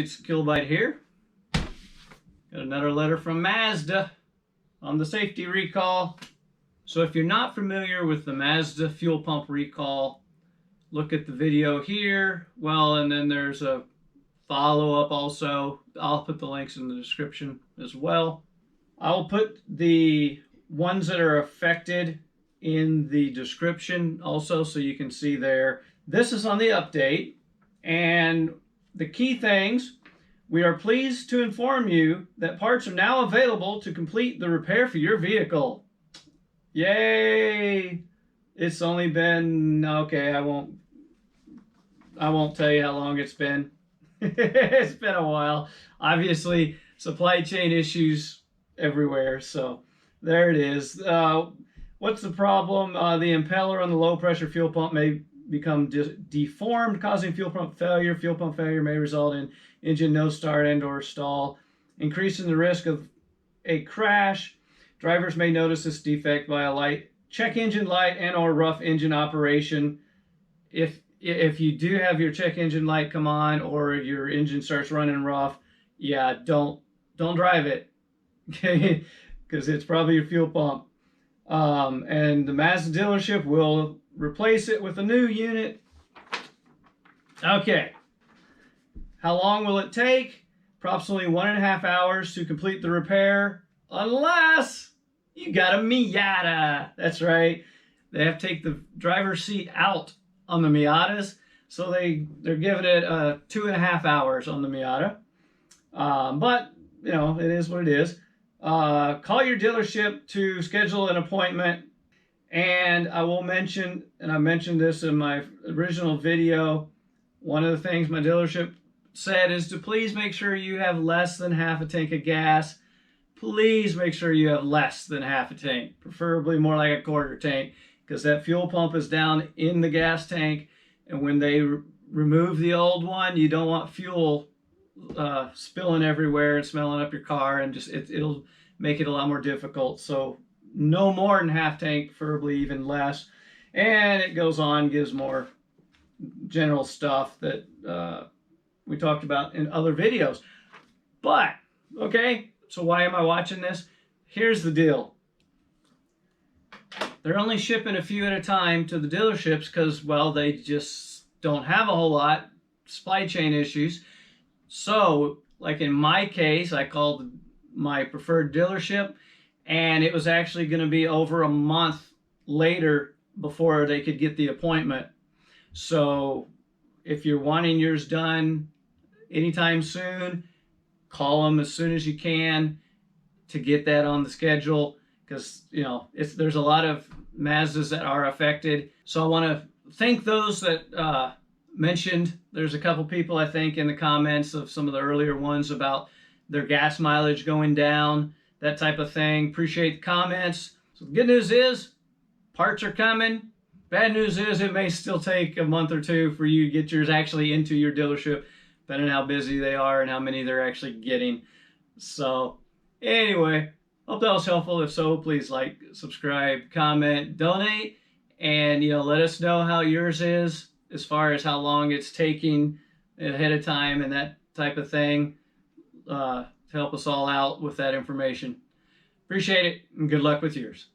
it's Kilobyte here. Got another letter from Mazda on the safety recall. So if you're not familiar with the Mazda fuel pump recall, look at the video here. Well, and then there's a follow-up also. I'll put the links in the description as well. I'll put the ones that are affected in the description also, so you can see there. This is on the update, and the key things: we are pleased to inform you that parts are now available to complete the repair for your vehicle. Yay! It's only been, okay, I won't tell you how long it's been. It's been a while. Obviously, supply chain issues everywhere, so there it is. What's the problem? The impeller on the low pressure fuel pump may become deformed, causing fuel pump failure. Fuel pump failure may result in engine no start and or stall, increasing the risk of a crash. Drivers may notice this defect via light, check engine light, and or rough engine operation. If you do have your check engine light come on or your engine starts running rough, yeah, don't drive it, okay? Because it's probably your fuel pump. And the Mazda dealership will replace it with a new unit. Okay. How long will it take? Approximately 1.5 hours to complete the repair, unless you got a Miata. That's right. They have to take the driver's seat out on the Miatas, so they're giving it 2.5 hours on the Miata. But you know, it is what it is. Call your dealership to schedule an appointment. And I will mention, and I mentioned this in my original video, one of the things my dealership said is to please make sure you have less than half a tank of gas. Please make sure you have less than half a tank, preferably more like a quarter tank, because that fuel pump is down in the gas tank, and when they remove the old one, you don't want fuel spilling everywhere and smelling up your car, and just it'll make it a lot more difficult. So no more than half tank, preferably even less. And it goes on, gives more general stuff that we talked about in other videos. But okay, so why am I watching this? Here's the deal. They're only shipping a few at a time to the dealerships because, well, they just don't have a whole lot, supply chain issues. So, like in my case, I called my preferred dealership, and it was actually going to be over a month later before they could get the appointment. So, if you're wanting yours done anytime soon, call them as soon as you can to get that on the schedule, because you know there's a lot of Mazdas that are affected. So I want to thank those that mentioned. There's a couple people, I think, in the comments of some of the earlier ones about their gas mileage going down, that type of thing. Appreciate the comments. So the good news is parts are coming. Bad news is it may still take a month or two for you to get yours actually into your dealership, depending on how busy they are and how many they're actually getting. So anyway, hope that was helpful. If so, please like, subscribe, comment, donate, and let us know how yours is, as far as how long it's taking ahead of time and that type of thing, to help us all out with that information. Appreciate it, and good luck with yours.